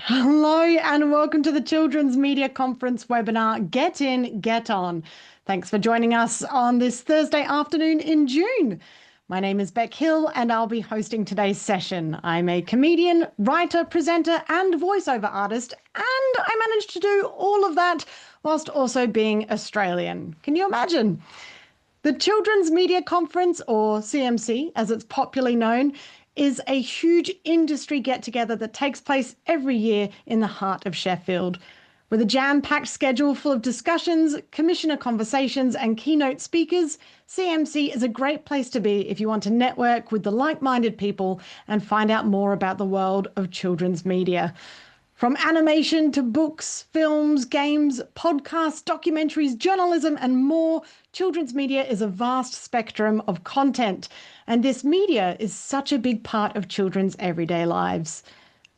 Hello and welcome to the Children's Media Conference webinar, Get In, Get On. Thanks for joining us on this Thursday afternoon in June. My name is Beck Hill and I'll be hosting today's session. I'm a comedian, writer, presenter and voiceover artist, and I managed to do all of that whilst also being Australian. Can you imagine? The Children's Media Conference, or CMC as it's popularly known, is a huge industry get-together that takes place every year in the heart of Sheffield. With a jam-packed schedule full of discussions, commissioner conversations and keynote speakers, CMC is a great place to be if you want to network with the like-minded people and find out more about the world of children's media. From animation to books, films, games, podcasts, documentaries, journalism, and more, children's media is a vast spectrum of content, and this media is such a big part of children's everyday lives.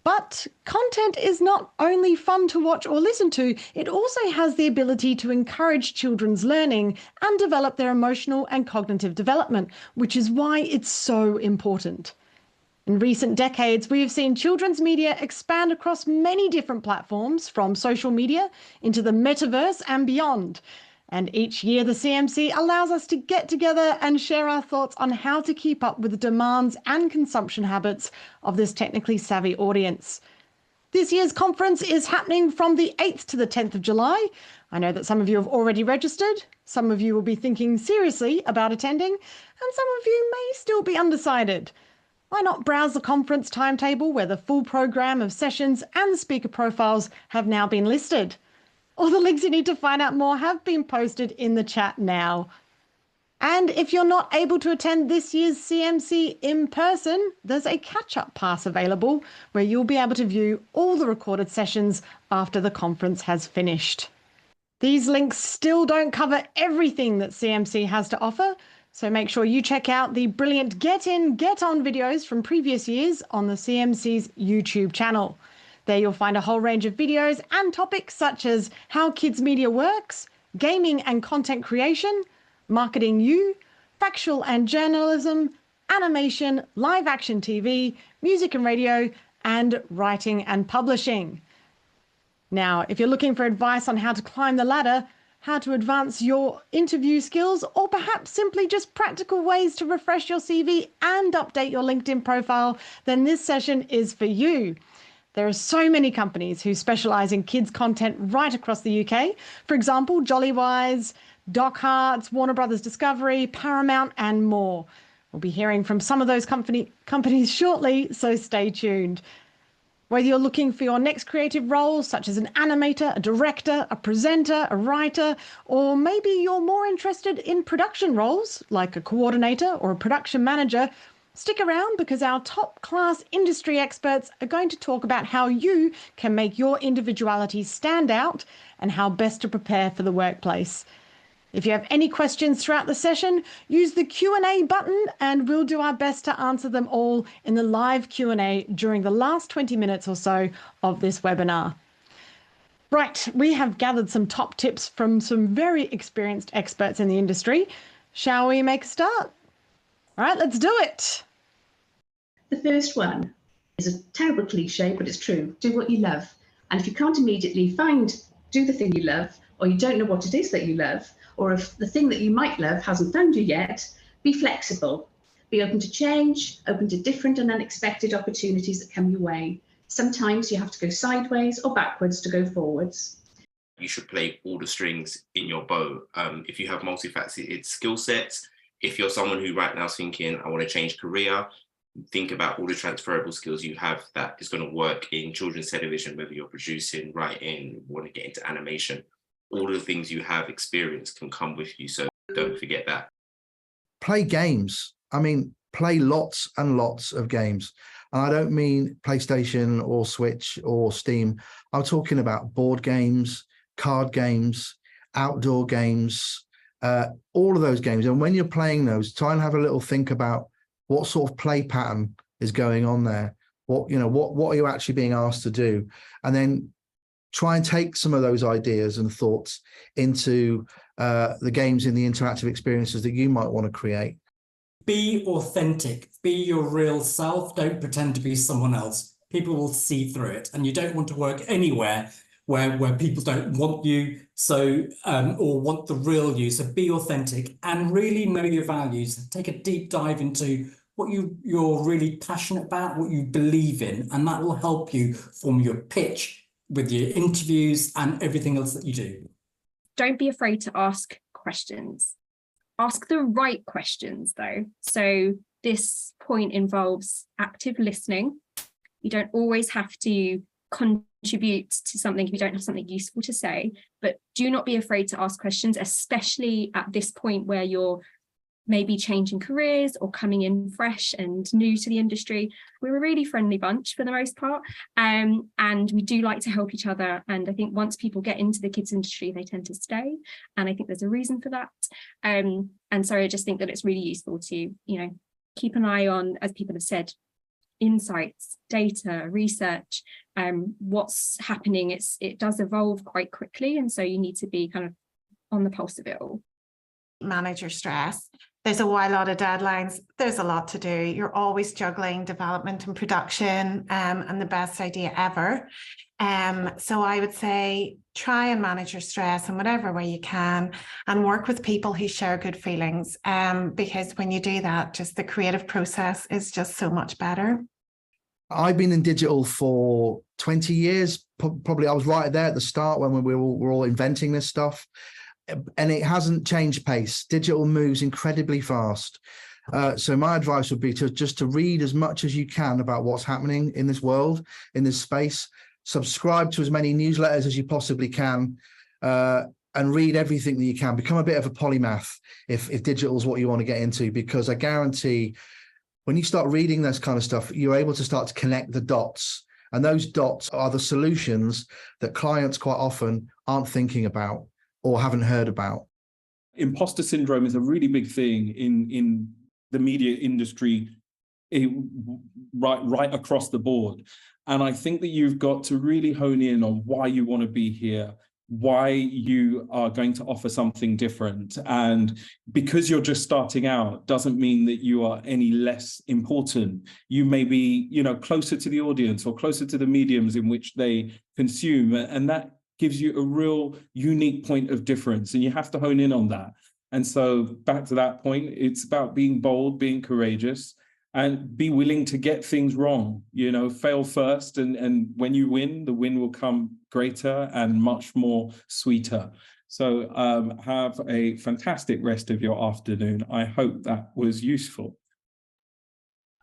But content is not only fun to watch or listen to, it also has the ability to encourage children's learning and develop their emotional and cognitive development, which is why it's so important. In recent decades, we have seen children's media expand across many different platforms, from social media into the metaverse and beyond. And each year, the CMC allows us to get together and share our thoughts on how to keep up with the demands and consumption habits of this technically savvy audience. This year's conference is happening from the 8th to the 10th of July. I know that some of you have already registered, some of you will be thinking seriously about attending, and some of you may still be undecided. Why not browse the conference timetable where the full program of sessions and speaker profiles have now been listed? All the links you need to find out more have been posted in the chat now. And if you're not able to attend this year's CMC in person, there's a catch-up pass available where you'll be able to view all the recorded sessions after the conference has finished. These links still don't cover everything that CMC has to offer, so make sure you check out the brilliant Get In, Get On videos from previous years on the CMC's YouTube channel. There you'll find a whole range of videos and topics such as how kids media works, gaming and content creation, marketing you, factual and journalism, animation, live action TV, music and radio, and writing and publishing. Now, if you're looking for advice on how to climb the ladder, how to advance your interview skills, or perhaps simply just practical ways to refresh your CV and update your LinkedIn profile, then this session is for you. There are so many companies who specialise in kids content right across the UK. For example, Jollywise, Doc Harts, Warner Brothers Discovery, Paramount and more. We'll be hearing from some of those companies shortly, so stay tuned. Whether you're looking for your next creative role, such as an animator, a director, a presenter, a writer, or maybe you're more interested in production roles, like a coordinator or a production manager, stick around because our top-class industry experts are going to talk about how you can make your individuality stand out and how best to prepare for the workplace. If you have any questions throughout the session, use the Q&A button and we'll do our best to answer them all in the live Q&A during the last 20 minutes or so of this webinar. Right, we have gathered some top tips from some very experienced experts in the industry. Shall we make a start? All right, let's do it. The first one is a terrible cliche, but it's true. Do what you love. And if you can't immediately do the thing you love, or you don't know what it is that you love, or if the thing that you might love hasn't found you yet, be flexible. Be open to change, open to different and unexpected opportunities that come your way. Sometimes you have to go sideways or backwards to go forwards. You should play all the strings in your bow. If you have multifaceted skill sets, if you're someone who right now is thinking, I want to change career, think about all the transferable skills you have that is going to work in children's television, whether you're producing, writing, want to get into animation. All the things you have experience can come with you, so don't forget that. Play games. I mean, play lots and lots of games. And I don't mean PlayStation or Switch or Steam. I'm talking about board games, card games, outdoor games, all of those games. And when you're playing those, try and have a little think about what sort of play pattern is going on there. What are you actually being asked to do? And then try and take some of those ideas and thoughts into the games and the interactive experiences that you might want to create. Be authentic, be your real self, don't pretend to be someone else. people will see through it, and you don't want to work anywhere where people don't want you, so or want the real you. So be authentic and really know your values. Take a deep dive into what you're really passionate about, what you believe in, and that will help you form your pitch with your interviews and everything else that you do. Don't be afraid to ask questions. Ask the right questions, though. So this point involves active listening. You don't always have to contribute to something if you don't have something useful to say, but do not be afraid to ask questions, especially at this point where you're maybe changing careers or coming in fresh and new to the industry. We're a really friendly bunch for the most part, and we do like to help each other. And I think once people get into the kids industry, they tend to stay, and I think there's a reason for that. And so I just think that it's really useful to, keep an eye on, as people have said, insights, data, research, what's happening. It does evolve quite quickly, and so you need to be kind of on the pulse of it all. Manage your stress. There's a lot of deadlines. There's a lot to do. You're always juggling development and production, and the best idea ever. So I would say try and manage your stress in whatever way you can, and work with people who share good feelings. Because when you do that, just the creative process is just so much better. I've been in digital for 20 years. Probably I was right there at the start when we were all inventing this stuff. And it hasn't changed pace. Digital moves incredibly fast. So my advice would be to read as much as you can about what's happening in this world, in this space. Subscribe to as many newsletters as you possibly can, and read everything that you can. Become a bit of a polymath if digital is what you want to get into, because I guarantee when you start reading this kind of stuff, you're able to start to connect the dots. And those dots are the solutions that clients quite often aren't thinking about or haven't heard about. Imposter syndrome is a really big thing in the media industry, right across the board. And I think that you've got to really hone in on why you want to be here, why you are going to offer something different. And because you're just starting out doesn't mean that you are any less important. You may be, closer to the audience or closer to the mediums in which they consume. And that gives you a real unique point of difference, and you have to hone in on that. And so back to that point, it's about being bold, being courageous, and be willing to get things wrong, fail first. And when you win, the win will come greater and much more sweeter. So have a fantastic rest of your afternoon. I hope that was useful.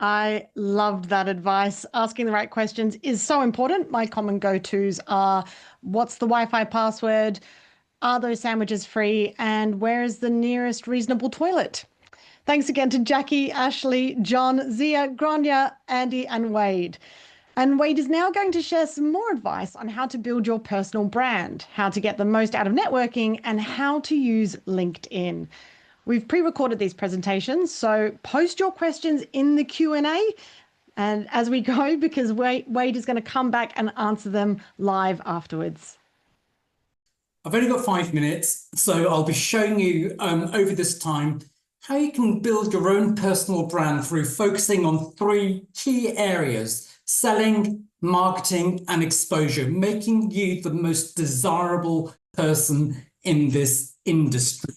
I loved that advice. Asking the right questions is so important. My common go-tos are, what's the Wi-Fi password? Are those sandwiches free? And where is the nearest reasonable toilet? Thanks again to Jackie, Ashley, John, Zia, Grania, Andy, and Wade. And Wade is now going to share some more advice on how to build your personal brand, how to get the most out of networking, and how to use LinkedIn. We've pre-recorded these presentations, so post your questions in the Q&A and as we go, because Wade is going to come back and answer them live afterwards. I've only got 5 minutes, so I'll be showing you over this time how you can build your own personal brand through focusing on 3 key areas: selling, marketing, and exposure, making you the most desirable person in this industry.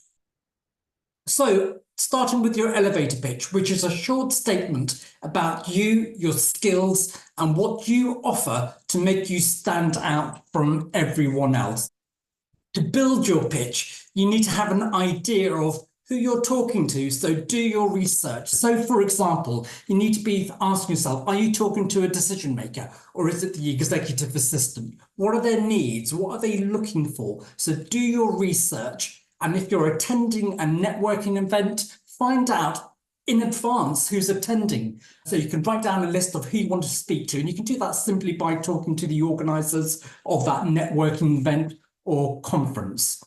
So, starting with your elevator pitch, which is a short statement about you, your skills, and what you offer to make you stand out from everyone else. To build your pitch, you need to have an idea of who you're talking to, so do your research. So, for example, you need to be asking yourself, are you talking to a decision maker, or is it the executive assistant? What are their needs? What are they looking for? So do your research. And if you're attending a networking event, find out in advance who's attending. So you can write down a list of who you want to speak to. And you can do that simply by talking to the organizers of that networking event or conference.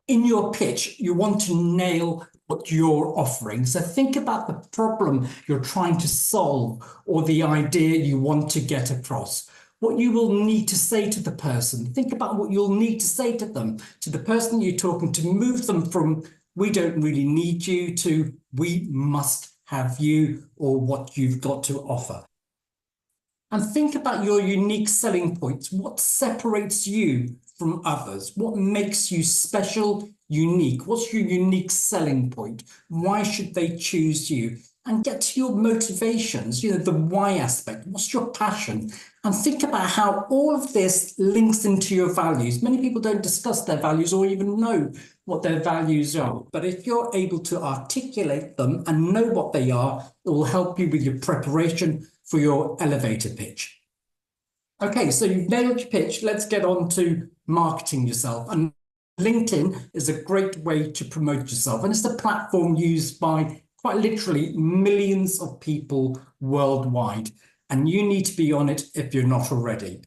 In your pitch, you want to nail what you're offering. So think about the problem you're trying to solve or the idea you want to get across. What you will need to say to the person. Think about what you'll need to say to them, to the person you're talking to, move them from "we don't really need you" to "we must have you" or what you've got to offer. and think about your unique selling points. What separates you from others? What makes you special, unique? What's your unique selling point? Why should they choose you? And get to your motivations, the why aspect. What's your passion? And think about how all of this links into your values. Many people don't discuss their values or even know what their values are. But if you're able to articulate them and know what they are, it will help you with your preparation for your elevator pitch. Okay, so you've nailed your pitch. Let's get on to marketing yourself. And LinkedIn is a great way to promote yourself. And it's a platform used by quite literally millions of people worldwide. And you need to be on it if you're not already.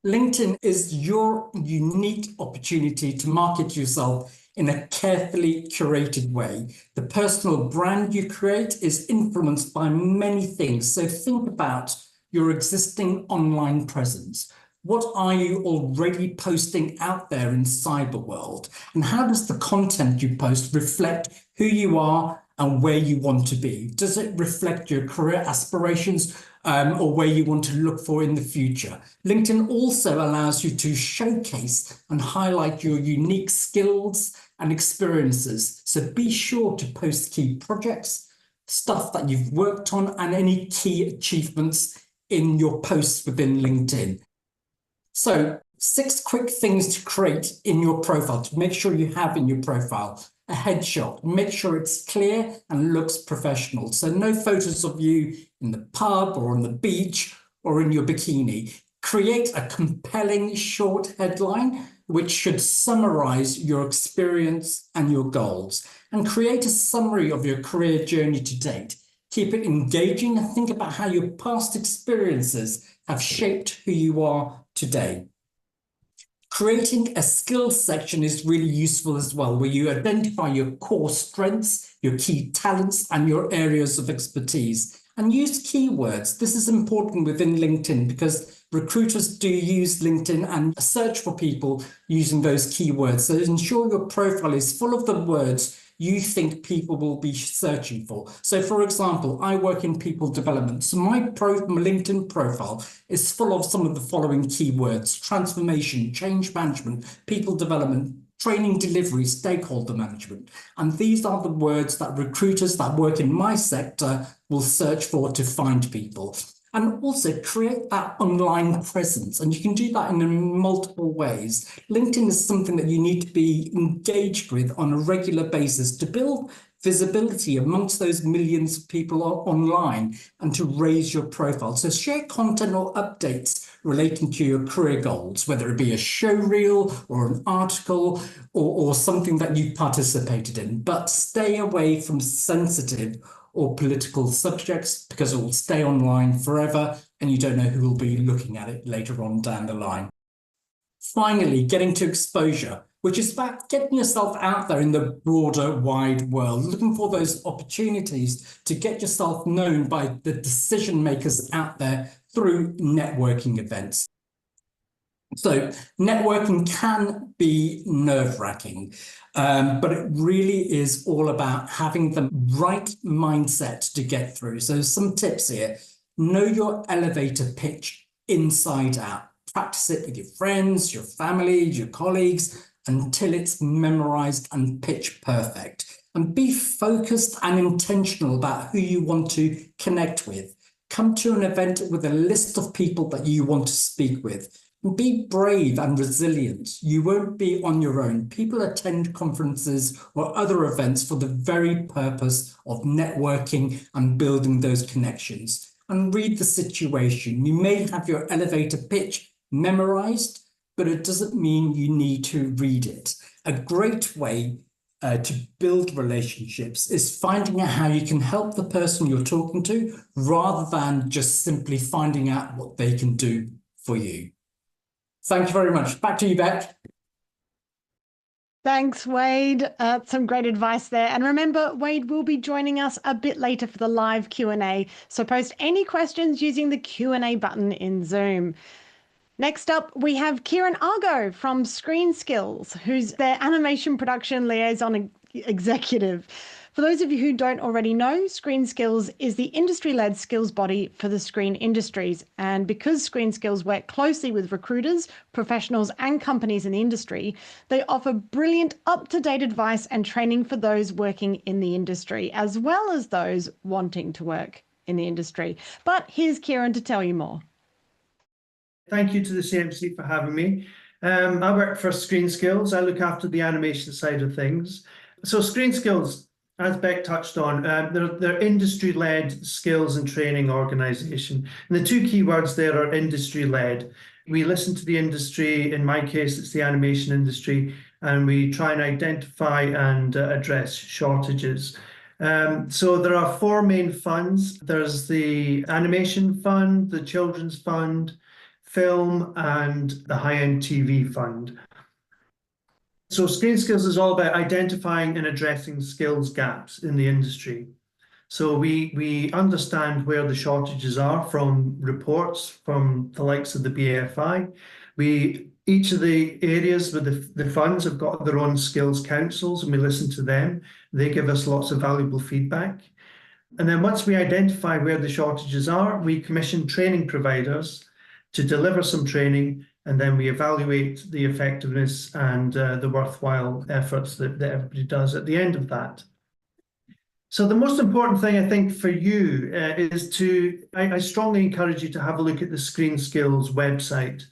LinkedIn is your unique opportunity to market yourself in a carefully curated way. The personal brand you create is influenced by many things. So think about your existing online presence. What are you already posting out there in cyber world? And how does the content you post reflect who you are and where you want to be? Does it reflect your career aspirations or where you want to look for in the future? LinkedIn also allows you to showcase and highlight your unique skills and experiences. So be sure to post key projects, stuff that you've worked on, and any key achievements in your posts within LinkedIn. So 6 quick things to create in your profile, to make sure you have in your profile. A headshot, make sure it's clear and looks professional. So no photos of you in the pub or on the beach or in your bikini. Create a compelling short headline which should summarize your experience and your goals, and create a summary of your career journey to date. Keep it engaging and think about how your past experiences have shaped who you are today. Creating a skills section is really useful as well, where you identify your core strengths, your key talents, and your areas of expertise. And use keywords. This is important within LinkedIn because recruiters do use LinkedIn and search for people using those keywords. So ensure your profile is full of the words you think people will be searching for. So for example, I work in people development. So my LinkedIn profile is full of some of the following keywords: transformation, change management, people development, training delivery, stakeholder management. And these are the words that recruiters that work in my sector will search for to find people. And also create that online presence. And you can do that in multiple ways. LinkedIn is something that you need to be engaged with on a regular basis to build visibility amongst those millions of people online and to raise your profile. So share content or updates relating to your career goals, whether it be a show reel or an article or something that you participated in, but stay away from sensitive or political subjects because it will stay online forever and you don't know who will be looking at it later on down the line. Finally, getting to exposure, which is about getting yourself out there in the broader, wide world, looking for those opportunities to get yourself known by the decision makers out there through networking events. So networking can be nerve-wracking, but it really is all about having the right mindset to get through. So some tips here: know your elevator pitch inside out. Practice it with your friends, your family, your colleagues, until it's memorized and pitch perfect. And be focused and intentional about who you want to connect with. Come to an event with a list of people that you want to speak with. Be brave and resilient. You won't be on your own. People attend conferences or other events for the very purpose of networking and building those connections. And read the situation. You may have your elevator pitch memorized, but it doesn't mean you need to read it. A great way to build relationships is finding out how you can help the person you're talking to rather than just simply finding out what they can do for you. Thank you very much. Back to you, Beck. Thanks, Wade. Some great advice there. And remember, Wade will be joining us a bit later for the live Q&A. So post any questions using the Q&A button in Zoom. Next up, we have Kieran Argo from Screen Skills, who's their animation production liaison executive. For those of you who don't already know, Screen Skills is the industry-led skills body for the screen industries. And because Screen Skills work closely with recruiters, professionals, and companies in the industry, they offer brilliant up-to-date advice and training for those working in the industry, as well as those wanting to work in the industry. But here's Kieran to tell you more. Thank you to the CMC for having me. I work for Screen Skills. I look after the animation side of things. So Screen Skills, as Beck touched on, they're industry-led skills and training organisation. And the two key words there are industry-led. We listen to the industry. In my case, it's the animation industry, and we try and identify and address shortages. So there are four main funds. There's the animation fund, the children's fund, film, and the high-end TV fund. So Screen Skills is all about identifying and addressing skills gaps in the industry. So we understand where the shortages are from reports from the likes of the BFI. Each of the areas with the funds have got their own skills councils, and we listen to them. They give us lots of valuable feedback. And then once we identify where the shortages are, we commission training providers to deliver some training, and then we evaluate the effectiveness and the worthwhile efforts that everybody does at the end of that. So the most important thing, I think, for you is I strongly encourage you to have a look at the Screen Skills website.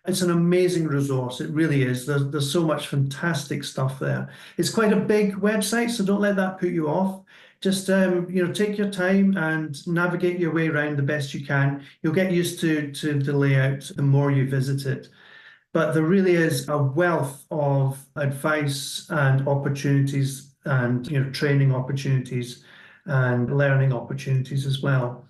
It's an amazing resource. It really is. There's so much fantastic stuff there. It's quite a big website, so don't let that put you off. Just take your time and navigate your way around the best you can. You'll get used to the layout the more you visit it. But there really is a wealth of advice and opportunities, and training opportunities and learning opportunities as well.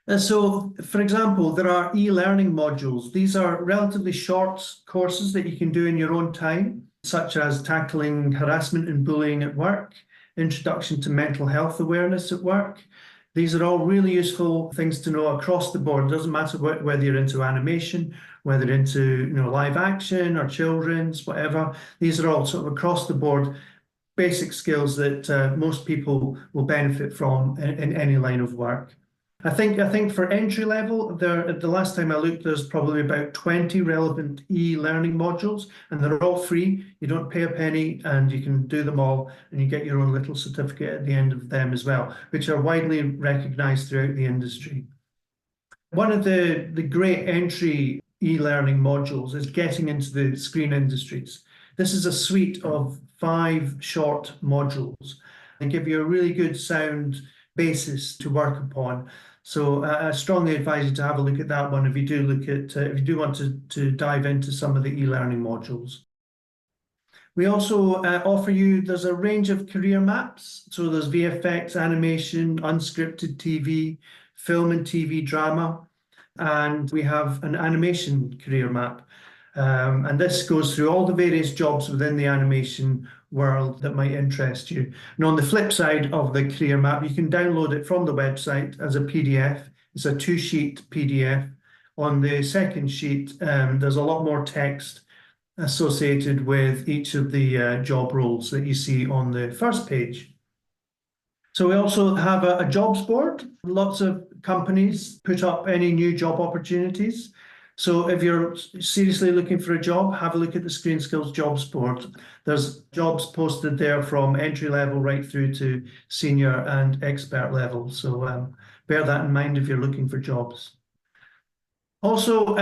And so, for example, there are e-learning modules. These are relatively short courses that you can do in your own time, such as tackling harassment and bullying at work, introduction to mental health awareness at work. These are all really useful things to know across the board. It doesn't matter whether you're into animation, whether you're into live action or children's, whatever. These are all sort of across the board basic skills that most people will benefit from in any line of work. I think for entry level, the last time I looked, there's probably about 20 relevant e-learning modules, and they're all free. You don't pay a penny, and you can do them all, and you get your own little certificate at the end of them as well, which are widely recognized throughout the industry. One of the great entry e-learning modules is getting into the screen industries. This is a suite of 5 short modules and give you a really good sound basis to work upon. So I strongly advise you to have a look at that one if you do want to dive into some of the e-learning modules. We also offer you, there's a range of career maps. So there's VFX, animation, unscripted TV, film and TV drama, and we have an animation career map. And this goes through all the various jobs within the animation world that might interest you. And on the flip side of the career map, you can download it from the website as a PDF. It's a 2-sheet PDF. On the second sheet, there's a lot more text associated with each of the job roles that you see on the first page. So we also have a jobs board. Lots of companies put up any new job opportunities. So if you're seriously looking for a job, have a look at the Screen Skills jobs board. There's jobs posted there from entry level right through to senior and expert level. So bear that in mind if you're looking for jobs. Also,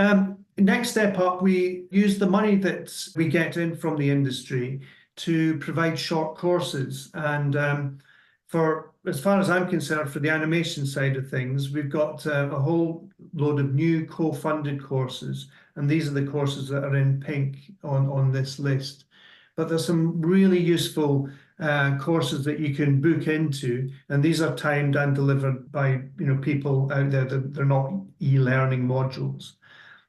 next step up, we use the money that we get in from the industry to provide short courses. And for as far as I'm concerned, for the animation side of things, we've got a whole load of new co-funded courses, and these are the courses that are in pink on this list. But there's some really useful courses that you can book into, and these are timed and delivered by people out there that they're not e-learning modules.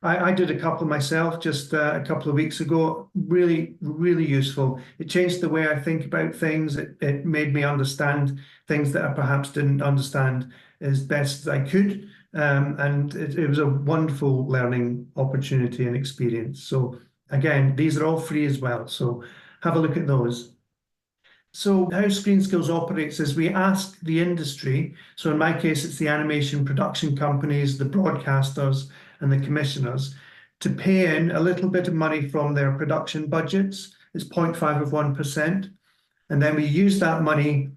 I did a couple myself just a couple of weeks ago. Really, really useful. It changed the way I think about things. It made me understand things that I perhaps didn't understand as best as I could. And it was a wonderful learning opportunity and experience. So again, these are all free as well. So have a look at those. So how Screen Skills operates is we ask the industry, so in my case, it's the animation production companies, the broadcasters, and the commissioners, to pay in a little bit of money from their production budgets. It's 0.5 of 1%. And then we use that money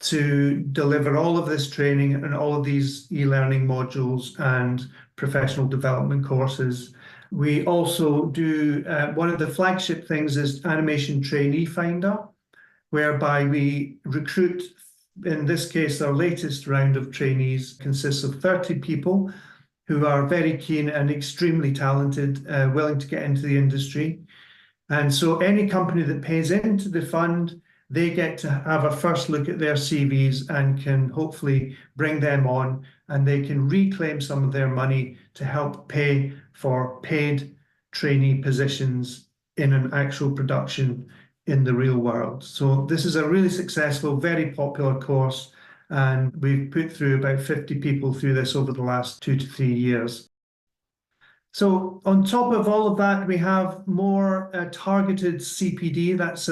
to deliver all of this training and all of these e-learning modules and professional development courses. We also do, one of the flagship things is Animation Trainee Finder, whereby we recruit, in this case, our latest round of trainees consists of 30 people who are very keen and extremely talented, willing to get into the industry. And so any company that pays into the fund, they get to have a first look at their CVs and can hopefully bring them on, and they can reclaim some of their money to help pay for paid trainee positions in an actual production in the real world. So this is a really successful, very popular course, and we've put through about 50 people through this over the last 2 to 3 years. So on top of all of that, we have more targeted CPD, that's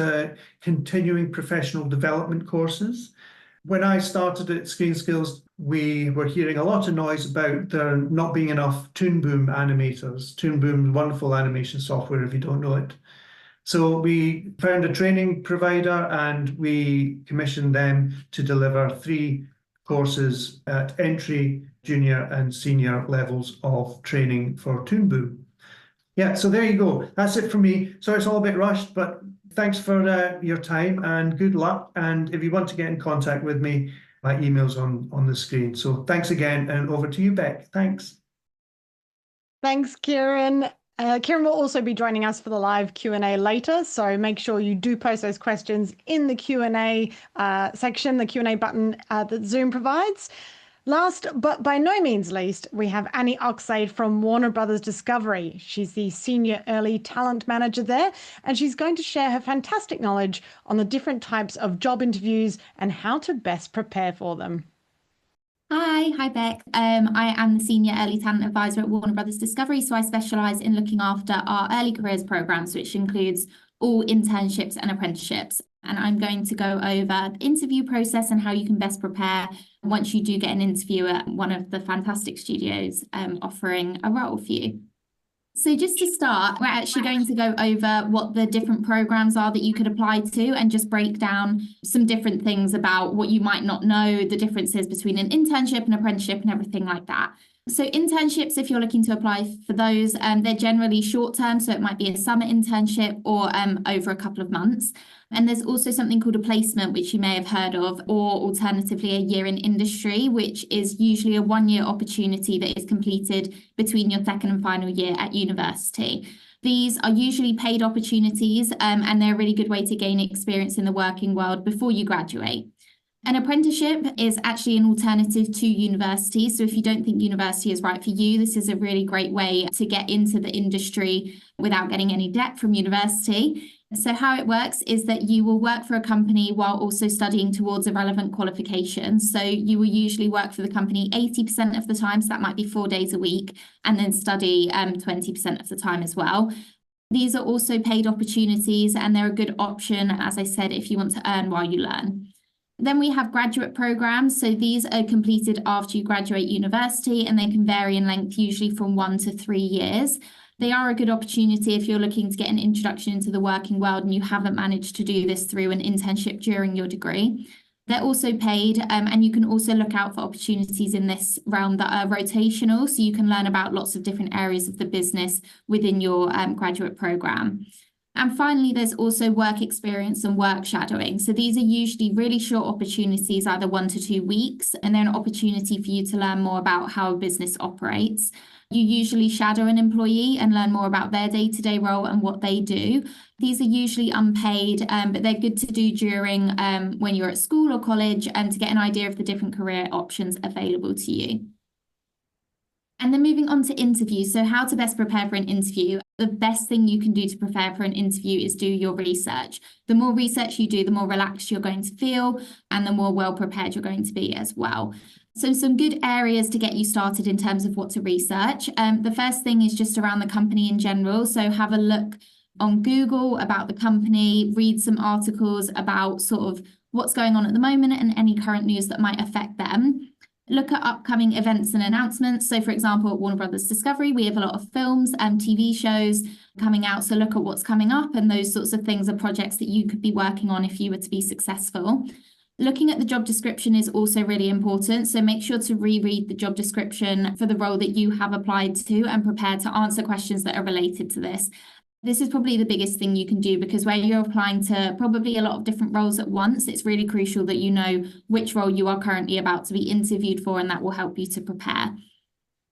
continuing professional development courses. When I started at Screen Skills, we were hearing a lot of noise about there not being enough Toon Boom animators. Toon Boom, wonderful animation software if you don't know it. So we found a training provider and we commissioned them to deliver 3 courses at entry, junior and senior levels of training for Toon Boom. Yeah, so there you go. That's it for me. Sorry, it's all a bit rushed, but thanks for your time and good luck. And if you want to get in contact with me, my email's on the screen. So thanks again, and over to you, Beck. Thanks. Thanks, Kieran. Kieran will also be joining us for the live Q&A later, so make sure you do post those questions in the Q&A section, the Q&A button that Zoom provides. Last, but by no means least, we have Annie Oxade from Warner Brothers Discovery. She's the Senior Early Talent Manager there, and she's going to share her fantastic knowledge on the different types of job interviews and how to best prepare for them. Hi Beck. I am the Senior Early Talent Advisor at Warner Brothers Discovery, so I specialise in looking after our early careers programmes, which includes all internships and apprenticeships. And I'm going to go over the interview process and how you can best prepare once you do get an interview at one of the fantastic studios offering a role for you. So just to start, we're actually going to go over what the different programs are that you could apply to and just break down some different things about what you might not know, the differences between an internship, an apprenticeship, and everything like that. So internships, if you're looking to apply for those, they're generally short term, so it might be a summer internship or over a couple of months. And there's also something called a placement, which you may have heard of, or alternatively a year in industry, which is usually a 1-year opportunity that is completed between your second and final year at university. These are usually paid opportunities, and they're a really good way to gain experience in the working world before you graduate. An apprenticeship is actually an alternative to university. So if you don't think university is right for you, this is a really great way to get into the industry without getting any debt from university. So how it works is that you will work for a company while also studying towards a relevant qualification. So you will usually work for the company 80% of the time, so that might be 4 days a week, and then study 20% of the time as well. These are also paid opportunities, and they're a good option, as I said, if you want to earn while you learn. Then we have graduate programs. So these are completed after you graduate university, and they can vary in length, usually from 1 to 3 years. They are a good opportunity if you're looking to get an introduction into the working world and you haven't managed to do this through an internship during your degree. They're also paid, and you can also look out for opportunities in this realm that are rotational, so you can learn about lots of different areas of the business within your graduate program. And finally, there's also work experience and work shadowing. So these are usually really short opportunities, either 1 to 2 weeks, and they're an opportunity for you to learn more about how a business operates. You usually shadow an employee and learn more about their day-to-day role and what they do. These are usually unpaid, but they're good to do during when you're at school or college, and to get an idea of the different career options available to you. And then moving on to interviews. So how to best prepare for an interview. The best thing you can do to prepare for an interview is do your research. The more research you do, the more relaxed you're going to feel, and the more well prepared you're going to be as well. So some good areas to get you started in terms of what to research. The first thing is just around the company in general. So have a look on Google about the company, read some articles about sort of what's going on at the moment and any current news that might affect them. Look at upcoming events and announcements. So for example, at Warner Brothers Discovery, we have a lot of films and TV shows coming out. So look at what's coming up, and those sorts of things are projects that you could be working on if you were to be successful. Looking at the job description is also really important. So make sure to reread the job description for the role that you have applied to and prepare to answer questions that are related to this. This is probably the biggest thing you can do, because where you're applying to probably a lot of different roles at once, it's really crucial that you know which role you are currently about to be interviewed for, and that will help you to prepare.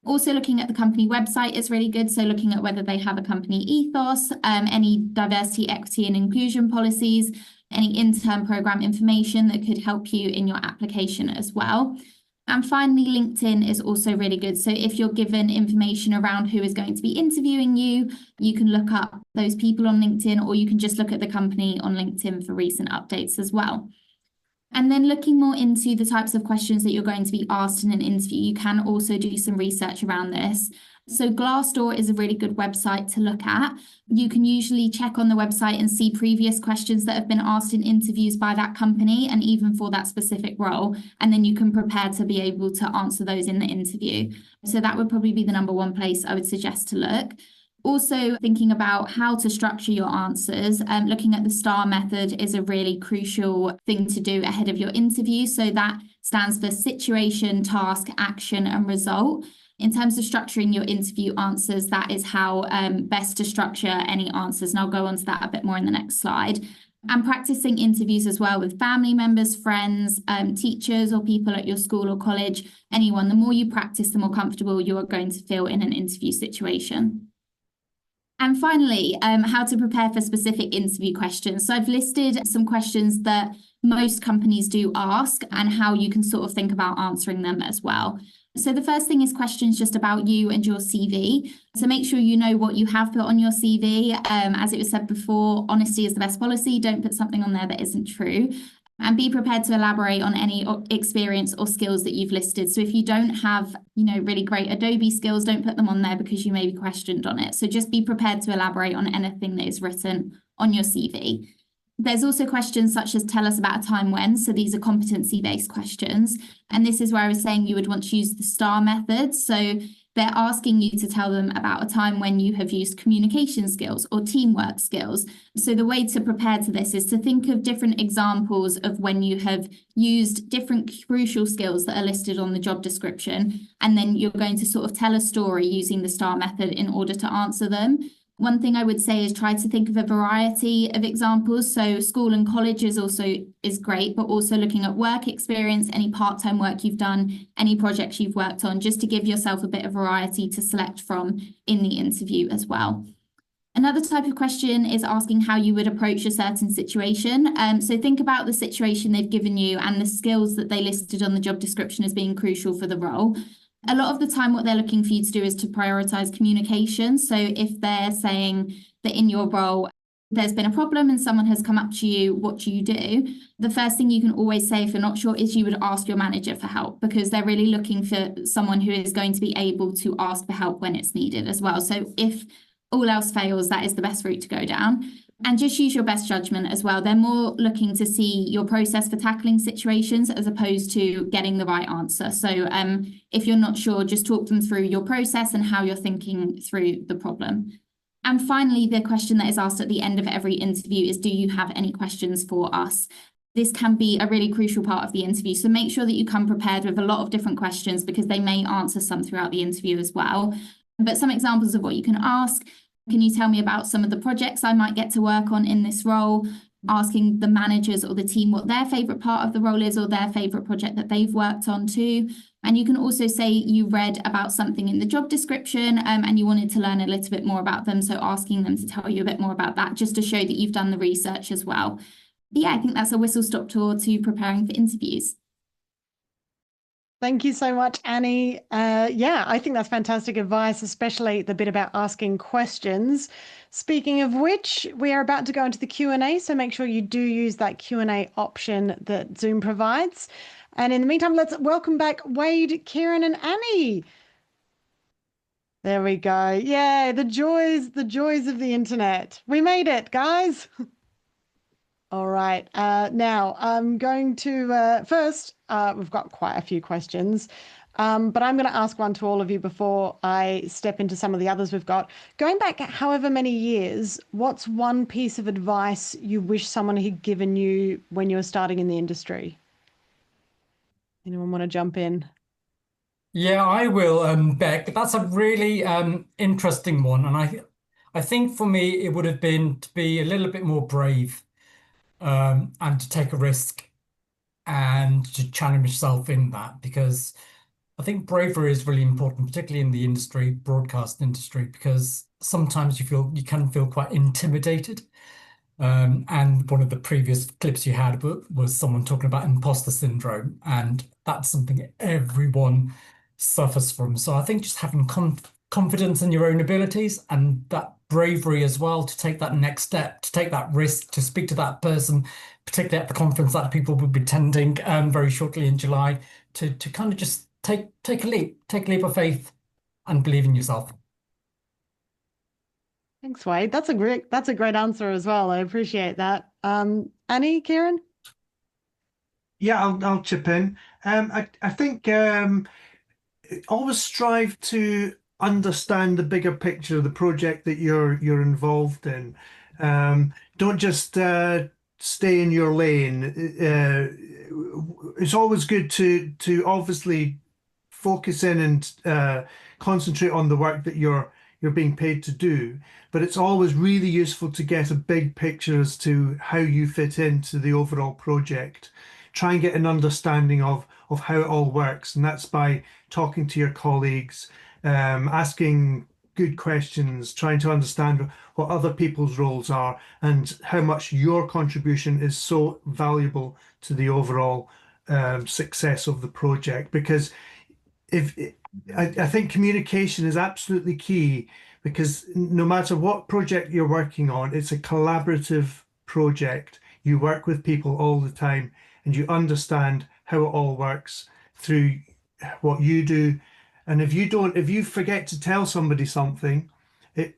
Also, looking at the company website is really good. So looking at whether they have a company ethos, any diversity, equity and inclusion policies, any intern program information that could help you in your application as well. And finally, LinkedIn is also really good. So if you're given information around who is going to be interviewing you, you can look up those people on LinkedIn, or you can just look at the company on LinkedIn for recent updates as well. And then looking more into the types of questions that you're going to be asked in an interview, you can also do some research around this. So Glassdoor is a really good website to look at. You can usually check on the website and see previous questions that have been asked in interviews by that company and even for that specific role. And then you can prepare to be able to answer those in the interview. So that would probably be the number one place I would suggest to look. Also thinking about how to structure your answers, looking at the STAR method is a really crucial thing to do ahead of your interview. So that stands for situation, task, action, and result. In terms of structuring your interview answers, that is how best to structure any answers. And I'll go on to that a bit more in the next slide. And practicing interviews as well with family members, friends, teachers, or people at your school or college, anyone. The more you practice, the more comfortable you are going to feel in an interview situation. And finally, how to prepare for specific interview questions. So I've listed some questions that most companies do ask and how you can sort of think about answering them as well. So the first thing is questions just about you and your CV. So make sure you know what you have put on your CV. As it was said before, honesty is the best policy. Don't put something on there that isn't true. And be prepared to elaborate on any experience or skills that you've listed. So if you don't have, really great Adobe skills, don't put them on there because you may be questioned on it. So just be prepared to elaborate on anything that is written on your CV. There's also questions such as tell us about a time when. So these are competency-based questions. And this is where I was saying you would want to use the STAR method. So they're asking you to tell them about a time when you have used communication skills or teamwork skills. So the way to prepare to this is to think of different examples of when you have used different crucial skills that are listed on the job description. And then you're going to sort of tell a story using the STAR method in order to answer them. One thing I would say is try to think of a variety of examples. So school and college is great, but also looking at work experience, any part-time work you've done, any projects you've worked on, just to give yourself a bit of variety to select from in the interview as well. Another type of question is asking how you would approach a certain situation. So think about the situation they've given you and the skills that they listed on the job description as being crucial for the role. A lot of the time, what they're looking for you to do is to prioritize communication. So if they're saying that in your role, there's been a problem and someone has come up to you, what do you do? The first thing you can always say if you're not sure is you would ask your manager for help, because they're really looking for someone who is going to be able to ask for help when it's needed as well. So if all else fails, that is the best route to go down. And just use your best judgment as well. They're more looking to see your process for tackling situations as opposed to getting the right answer. So if you're not sure, just talk them through your process and how you're thinking through the problem. And finally, the question that is asked at the end of every interview is, do you have any questions for us? This can be a really crucial part of the interview. So make sure that you come prepared with a lot of different questions, because they may answer some throughout the interview as well. But some examples of what you can ask: can you tell me about some of the projects I might get to work on in this role? Asking the managers or the team what their favourite part of the role is, or their favourite project that they've worked on too. And you can also say you read about something in the job description and you wanted to learn a little bit more about them. So asking them to tell you a bit more about that, just to show that you've done the research as well. But yeah, I think that's a whistle-stop tour to preparing for interviews. Thank you so much, Annie. Yeah, I think that's fantastic advice, especially the bit about asking questions. Speaking of which, we are about to go into the Q&A, so make sure you do use that Q&A option that Zoom provides. And in the meantime, let's welcome back Wade, Kieran, and Annie. There we go. Yay, the joys of the internet. We made it, guys. All right. Now I'm going to first, we've got quite a few questions, but I'm going to ask one to all of you before I step into some of the others we've got. Going back however many years, what's one piece of advice you wish someone had given you when you were starting in the industry? Anyone want to jump in? Yeah, I will, Beck. That's a really interesting one, and I think for me it would have been to be a little bit more brave, and to take a risk and to challenge yourself in that, because I think bravery is really important, particularly in the industry, broadcast industry, because sometimes you can feel quite intimidated. And one of the previous clips you had was someone talking about imposter syndrome, and that's something everyone suffers from. So I think just having confidence in your own abilities and that bravery as well to take that next step, to take that risk, to speak to that person, particularly at the conference that people will be attending very shortly in July, to kind of just take a leap of faith and believe in yourself. Thanks, Wade. That's a great answer as well. I appreciate that. Annie, Kieran? Yeah, I'll chip in. I think always strive to understand the bigger picture of the project that you're involved in. Don't just stay in your lane. It's always good to obviously focus in and concentrate on the work that you're being paid to do. But it's always really useful to get a big picture as to how you fit into the overall project. Try and get an understanding of how it all works, and that's by talking to your colleagues, asking good questions, trying to understand what other people's roles are and how much your contribution is so valuable to the overall success of the project. Because I think communication is absolutely key, because no matter what project you're working on, it's a collaborative project. You work with people all the time and you understand how it all works through what you do. And if you forget to tell somebody something,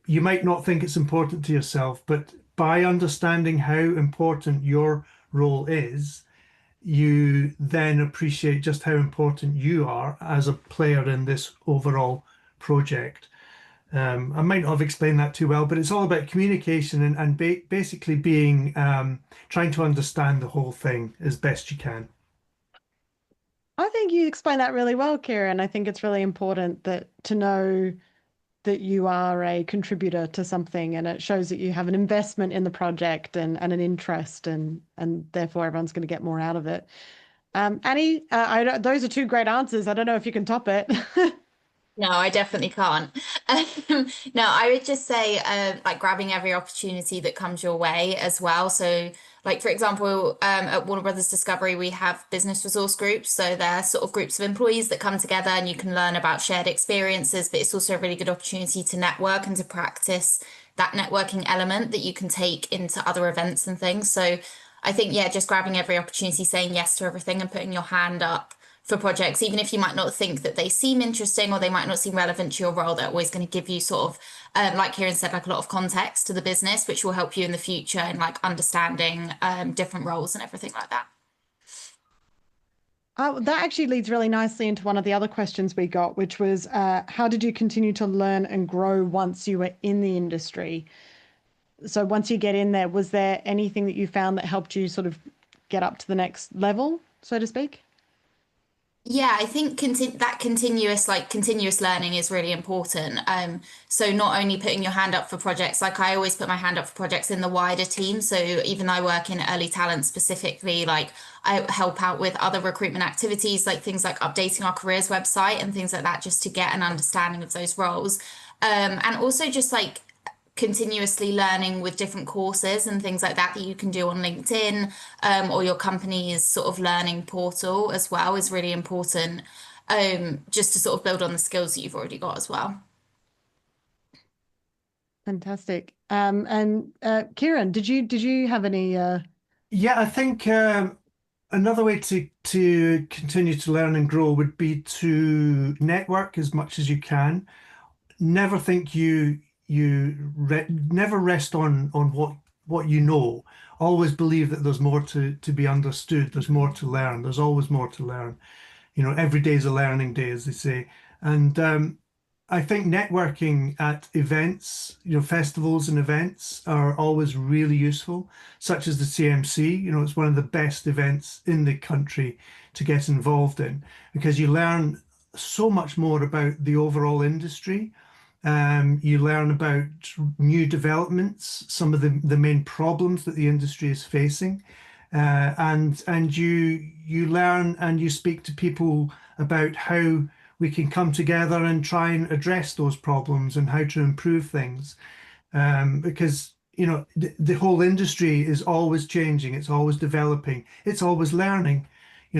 you might not think it's important to yourself, but by understanding how important your role is, you then appreciate just how important you are as a player in this overall project. I might not have explained that too well, but it's all about communication and basically being trying to understand the whole thing as best you can. I think you explained that really well, Kieran. I think it's really important to know that you are a contributor to something, and it shows that you have an investment in the project and an interest, and therefore everyone's going to get more out of it. Annie, those are two great answers. I don't know if you can top it. No, I definitely can't. No, I would just say like grabbing every opportunity that comes your way as well. So like, for example, at Warner Brothers Discovery, we have business resource groups. So they're sort of groups of employees that come together and you can learn about shared experiences, but it's also a really good opportunity to network and to practice that networking element that you can take into other events and things. So I think, yeah, just grabbing every opportunity, saying yes to everything and putting your hand up for projects, even if you might not think that they seem interesting or they might not seem relevant to your role, they're always going to give you sort of, like Kieran said, like a lot of context to the business, which will help you in the future in like understanding different roles and everything like that. That actually leads really nicely into one of the other questions we got, which was how did you continue to learn and grow once you were in the industry? So once you get in there, was there anything that you found that helped you sort of get up to the next level, so to speak? Yeah, I think that continuous learning is really important. So not only putting your hand up for projects, like I always put my hand up for projects in the wider team. So even though I work in early talent specifically, like I help out with other recruitment activities, like things like updating our careers website and things like that, just to get an understanding of those roles. And also just like continuously learning with different courses and things like that you can do on LinkedIn, or your company's sort of learning portal as well is really important, just to sort of build on the skills that you've already got as well. Fantastic. And Kieran, did you have any? Yeah, I think another way to continue to learn and grow would be to network as much as you can. never think never rest on what you know. Always believe that there's more to be understood. There's more to learn. There's always more to learn. Every day is a learning day, as they say. And I think networking at events, festivals and events are always really useful, such as the CMC. It's one of the best events in the country to get involved in, because you learn so much more about the overall industry. You learn about new developments, some of the main problems that the industry is facing, and you learn and you speak to people about how we can come together and try and address those problems and how to improve things. Because the whole industry is always changing, it's always developing, it's always learning.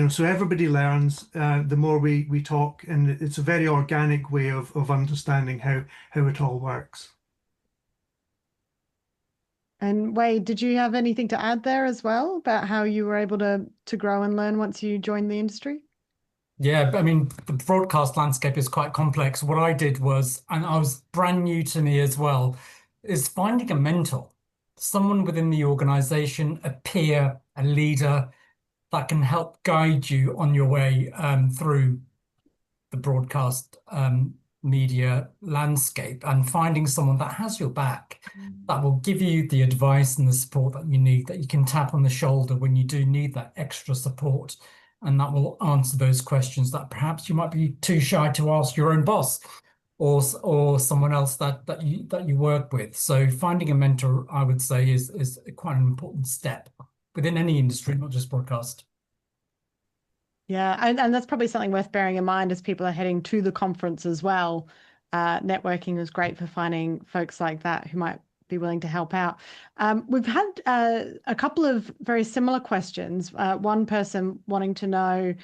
So everybody learns the more we talk, and it's a very organic way of understanding how it all works. And Wade, did you have anything to add there as well about how you were able to grow and learn once you joined the industry? Yeah, I mean, the broadcast landscape is quite complex. What I did was, and I was brand new to me as well, is finding a mentor, someone within the organization, a peer, a leader that can help guide you on your way through the broadcast media landscape, and finding someone that has your back, that will give you the advice and the support that you need, that you can tap on the shoulder when you do need that extra support, and that will answer those questions that perhaps you might be too shy to ask your own boss or someone else that you work with. So finding a mentor, I would say, is quite an important step within any industry, not just broadcast. Yeah, and that's probably something worth bearing in mind as people are heading to the conference as well. Networking is great for finding folks like that who might be willing to help out. We've had a couple of very similar questions. One person wanting to know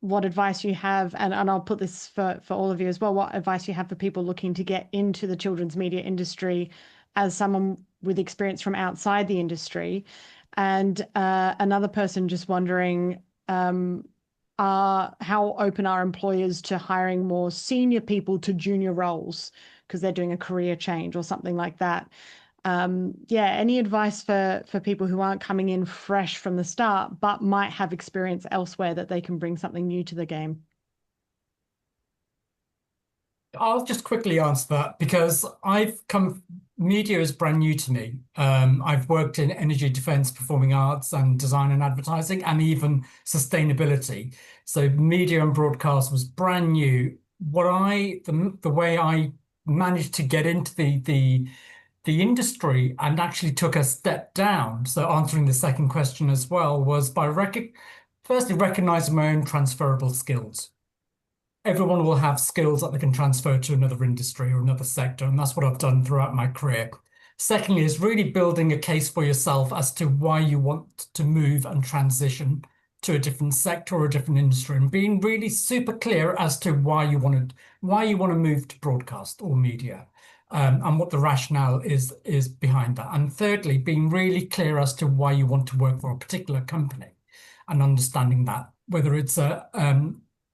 what advice you have, and I'll put this for all of you as well, what advice you have for people looking to get into the children's media industry as someone with experience from outside the industry. And another person just wondering, how open are employers to hiring more senior people to junior roles because they're doing a career change or something like that? Any advice for people who aren't coming in fresh from the start but might have experience elsewhere that they can bring something new to the game? I'll just quickly answer that because media is brand new to me. I've worked in energy, defense, performing arts, and design and advertising, and even sustainability. So media and broadcast was brand new. The way I managed to get into the industry and actually took a step down, so answering the second question as well, was by firstly recognizing my own transferable skills. Everyone will have skills that they can transfer to another industry or another sector, and that's what I've done throughout my career. Secondly, is really building a case for yourself as to why you want to move and transition to a different sector or a different industry, and being really super clear as to why you want to move to broadcast or media, and what the rationale is behind that. And thirdly, being really clear as to why you want to work for a particular company, and understanding that, whether it's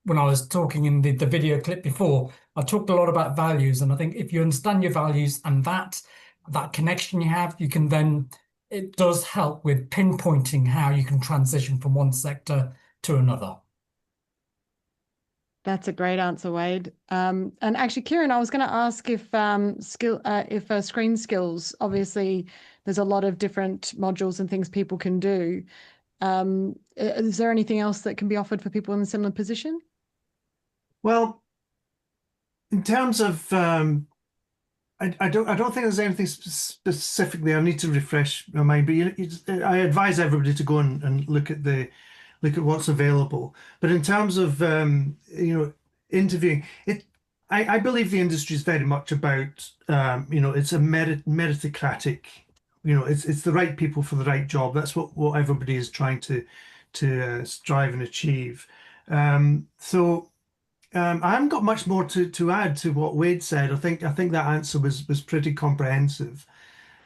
when I was talking in the video clip before, I talked a lot about values. And I think if you understand your values and that connection you have, it does help with pinpointing how you can transition from one sector to another. That's a great answer, Wade. And actually, Kieran, I was going to ask if screen skills, obviously there's a lot of different modules and things people can do. Is there anything else that can be offered for people in a similar position? Well, in terms of, I don't think there's anything specifically. I need to refresh my mind, but I advise everybody to go and look at what's available. But in terms of interviewing, I believe the industry is very much about it's a meritocratic. It's the right people for the right job. That's what everybody is trying to strive and achieve. I haven't got much more to add to what Wade said. I think that answer was pretty comprehensive.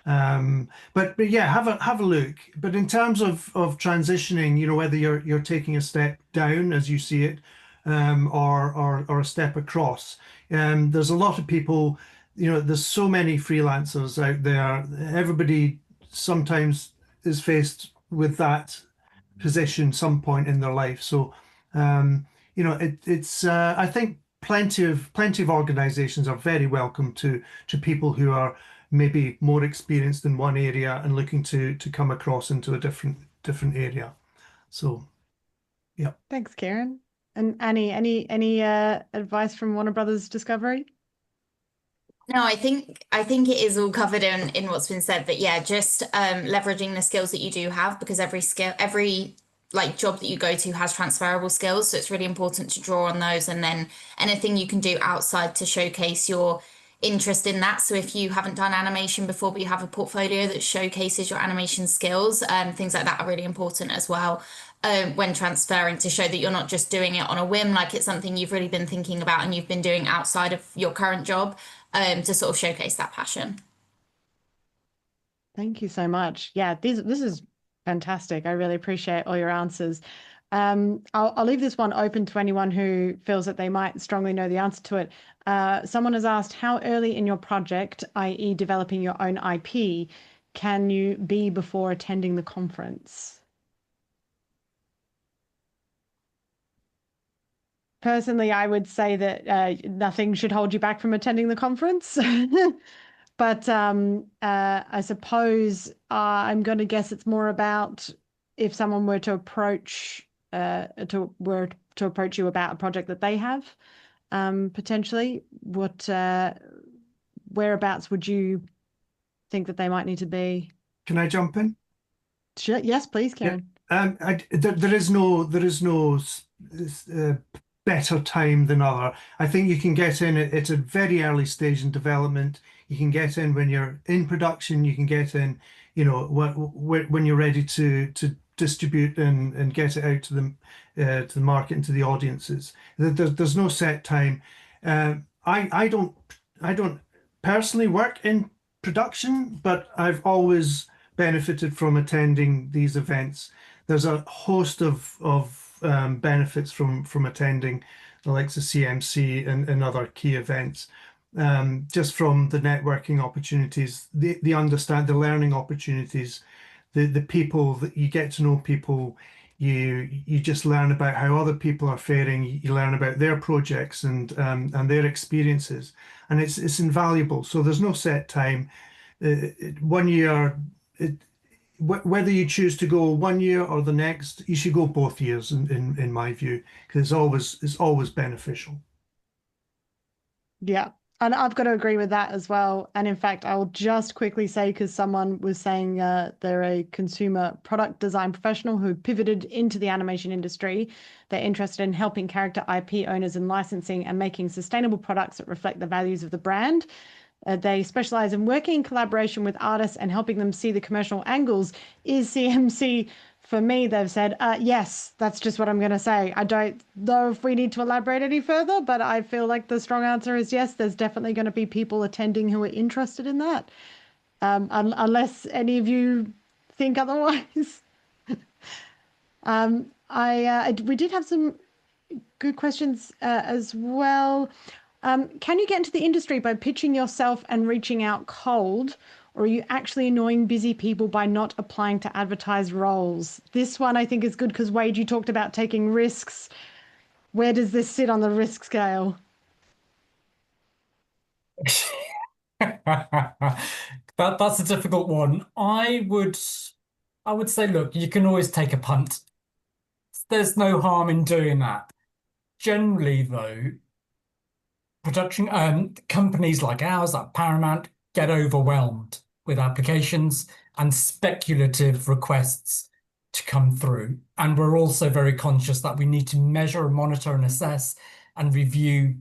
But yeah, have a look. But in terms of transitioning, whether you're taking a step down as you see it, or a step across. There's a lot of people, there's so many freelancers out there. Everybody sometimes is faced with that position some point in their life. So, it's I think plenty of organizations are very welcome to people who are maybe more experienced in one area and looking to come across into a different area. So, yeah. Thanks, Kieran. And Annie, any advice from Warner Brothers Discovery? No, I think it is all covered in what's been said, but yeah, just leveraging the skills that you do have, because every like job that you go to has transferable skills, so it's really important to draw on those, and then anything you can do outside to showcase your interest in that. So if you haven't done animation before, but you have a portfolio that showcases your animation skills, things like that are really important as well. When transferring, to show that you're not just doing it on a whim, like it's something you've really been thinking about and you've been doing outside of your current job, to sort of showcase that passion. Thank you so much. Yeah, this is fantastic. I really appreciate all your answers. I'll leave this one open to anyone who feels that they might strongly know the answer to it. Someone has asked, how early in your project, i.e. developing your own IP, can you be before attending the conference? Personally, I would say that nothing should hold you back from attending the conference. But I suppose I'm going to guess it's more about if someone were to approach approach you about a project that they have, potentially. Whereabouts would you think that they might need to be? Can I jump in? Sure. Yes, please, Karen. There is no better time than other. I think you can get in at a very early stage in development. You can get in when you're in production. You can get in, when you're ready to distribute and get it out to the market and to the audiences. There's no set time. I don't personally work in production, but I've always benefited from attending these events. There's a host of benefits from attending the likes of CMC and other key events. Just from the networking opportunities, the learning opportunities, the people that you get to know people, you just learn about how other people are faring. You learn about their projects and their experiences, and it's invaluable. So there's no set time. 1 year, whether you choose to go 1 year or the next, you should go both years in my view, because it's always beneficial. Yeah. And I've got to agree with that as well. And in fact, I'll just quickly say, because someone was saying they're a consumer product design professional who pivoted into the animation industry. They're interested in helping character IP owners in licensing and making sustainable products that reflect the values of the brand. They specialize in working in collaboration with artists and helping them see the commercial angles. Is CMC for me? They've said, yes, that's just what I'm going to say. I don't know if we need to elaborate any further, but I feel like the strong answer is yes. There's definitely going to be people attending who are interested in that, unless any of you think otherwise. We did have some good questions as well. Can you get into the industry by pitching yourself and reaching out cold, or are you actually annoying busy people by not applying to advertise roles? This one I think is good because, Wade, you talked about taking risks. Where does this sit on the risk scale? That's a difficult one. I would say, look, you can always take a punt. There's no harm in doing that. Generally, though, production companies like ours, like Paramount, get overwhelmed with applications and speculative requests to come through. And we're also very conscious that we need to measure, monitor, and assess and review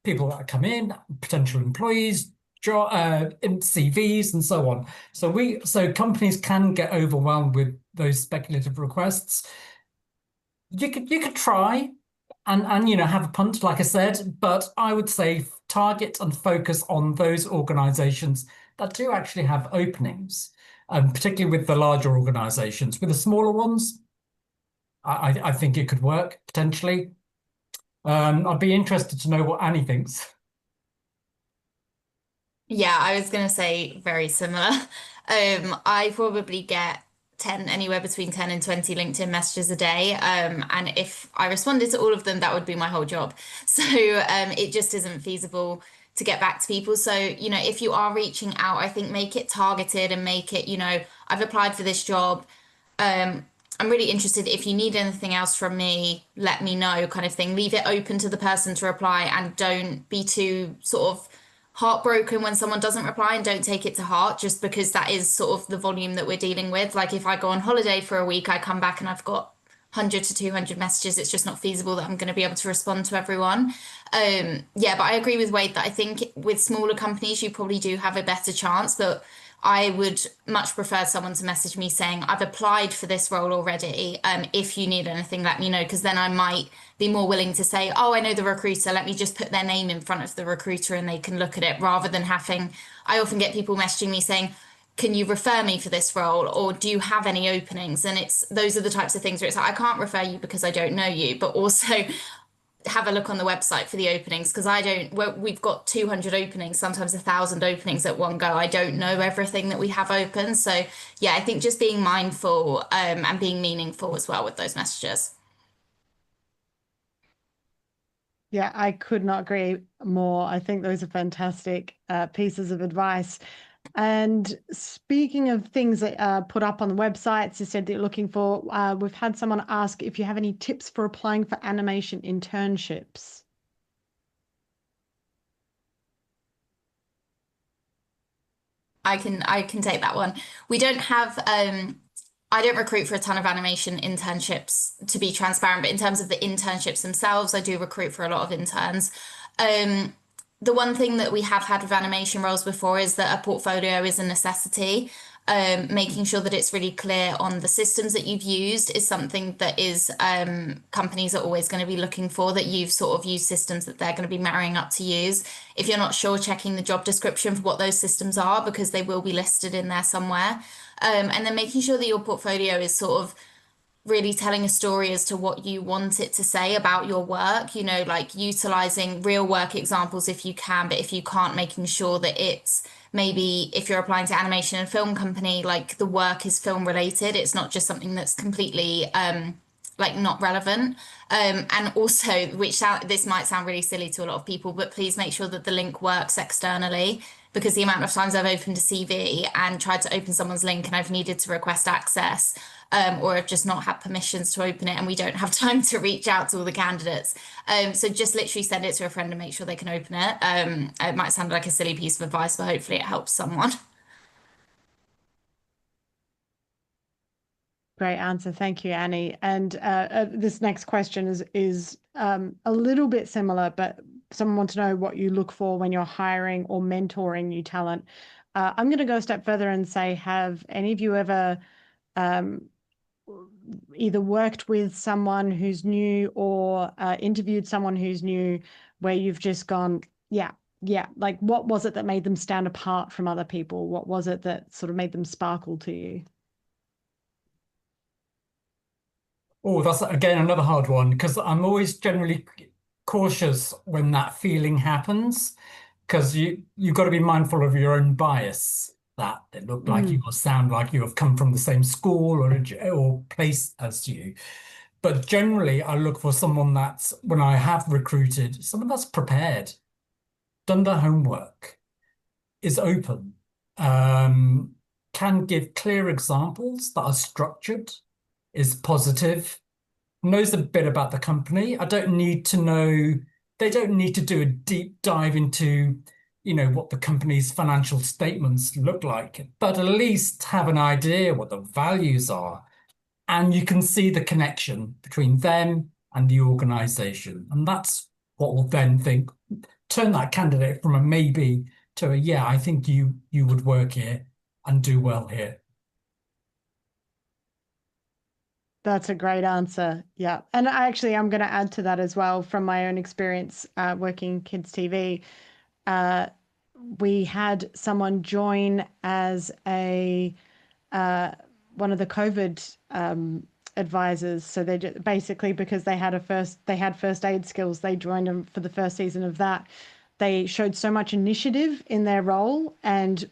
people that come in, potential employees, CVs, and so on. So companies can get overwhelmed with those speculative requests. You could try and have a punt, like I said, but I would say target and focus on those organizations that do actually have openings, particularly with the larger organizations. With the smaller ones, I think it could work potentially. I'd be interested to know what Annie thinks. Yeah, I was gonna say very similar. I probably get 10, anywhere between 10 and 20 LinkedIn messages a day. And if I responded to all of them, that would be my whole job. So it just isn't feasible to get back to people. So, if you are reaching out, I think make it targeted and make it, I've applied for this job. I'm really interested. If you need anything else from me, let me know, kind of thing. Leave it open to the person to reply and don't be too sort of heartbroken when someone doesn't reply, and don't take it to heart just because that is sort of the volume that we're dealing with. Like if I go on holiday for a week, I come back and I've got 100 to 200 messages. It's just not feasible that I'm going to be able to respond to everyone. Yeah, but I agree with Wade that I think with smaller companies, you probably do have a better chance, but I would much prefer someone to message me saying, I've applied for this role already. If you need anything, let me know, because then I might be more willing to say, oh, I know the recruiter, let me just put their name in front of the recruiter and they can look at it, rather than having, I often get people messaging me saying, can you refer me for this role, or do you have any openings? And those are the types of things where it's like, I can't refer you because I don't know you, but also have a look on the website for the openings, because we've got 200 openings, sometimes 1,000 openings at one go. I don't know everything that we have open. So yeah, I think just being mindful and being meaningful as well with those messages. Yeah, I could not agree more. I think those are fantastic pieces of advice. And speaking of things that are put up on the websites, you said that you're looking for, we've had someone ask if you have any tips for applying for animation internships. I can take that one. We don't have I don't recruit for a ton of animation internships, to be transparent, but in terms of the internships themselves, I do recruit for a lot of interns. The one thing that we have had with animation roles before is that a portfolio is a necessity. Making sure that it's really clear on the systems that you've used is something that is companies are always going to be looking for, that you've sort of used systems that they're going to be marrying up to use. If you're not sure, checking the job description for what those systems are, because they will be listed in there somewhere. And then making sure that your portfolio is sort of really telling a story as to what you want it to say about your work, like utilizing real work examples if you can, but if you can't, making sure that it's, maybe if you're applying to animation and film company, like the work is film related. It's not just something that's completely like not relevant. And also, this might sound really silly to a lot of people, but please make sure that the link works externally, because the amount of times I've opened a CV and tried to open someone's link and I've needed to request access, or I've just not had permissions to open it, and we don't have time to reach out to all the candidates. So just literally send it to a friend and make sure they can open it. It might sound like a silly piece of advice, but hopefully it helps someone. Great answer. Thank you, Annie. And this next question is a little bit similar, but someone wants to know what you look for when you're hiring or mentoring new talent. I'm going to go a step further and say, have any of you ever either worked with someone who's new or interviewed someone who's new, where you've just gone, yeah, like what was it that made them stand apart from other people? What was it that sort of made them sparkle to you? Oh, that's again another hard one, because I'm always generally cautious when that feeling happens, because you've got to be mindful of your own bias, that they look like you or sound like you have come from the same school or place as you. But generally, I look for someone that's, when I have recruited, someone that's prepared, done their homework, is open, can give clear examples that are structured, is positive, knows a bit about the company. I don't need to know, they don't need to do a deep dive into, what the company's financial statements look like, but at least have an idea what the values are. And you can see the connection between them and the organization. And that's what will then turn that candidate from a maybe to a, yeah, I think you would work here and do well here. That's a great answer. Yeah. And I'm going to add to that as well from my own experience working kids TV. We had someone join as a one of the COVID advisors. So they basically, because they had first aid skills, they joined them for the first season of that. They showed so much initiative in their role and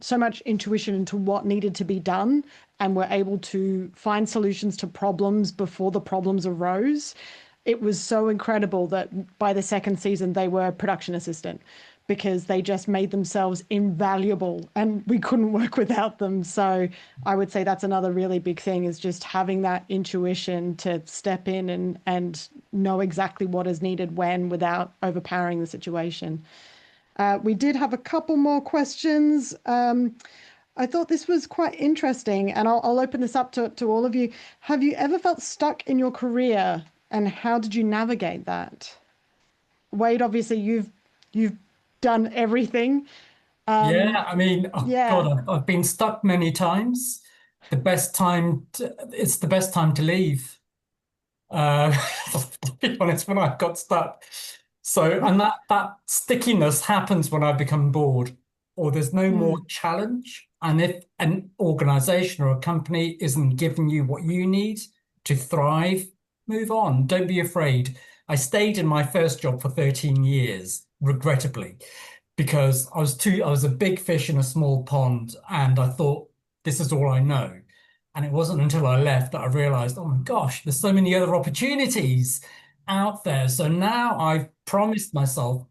so much intuition into what needed to be done, and were able to find solutions to problems before the problems arose. It was so incredible that by the second season, they were production assistant, because they just made themselves invaluable and we couldn't work without them. So I would say that's another really big thing, is just having that intuition to step in and know exactly what is needed when, without overpowering the situation. We did have a couple more questions. I thought this was quite interesting, and I'll open this up to all of you. Have you ever felt stuck in your career, and how did you navigate that? Wade, obviously you've done everything. Yeah, I mean, oh yeah. God, I've been stuck many times. It's the best time to leave. To be honest, when I got stuck. So, and that stickiness happens when I become bored, or there's no more challenge. And if an organization or a company isn't giving you what you need to thrive, move on. Don't be afraid. I stayed in my first job for 13 years, regrettably, because I was a big fish in a small pond, and I thought, this is all I know. And it wasn't until I left that I realized, oh my gosh, there's so many other opportunities out there. So now I've promised myself,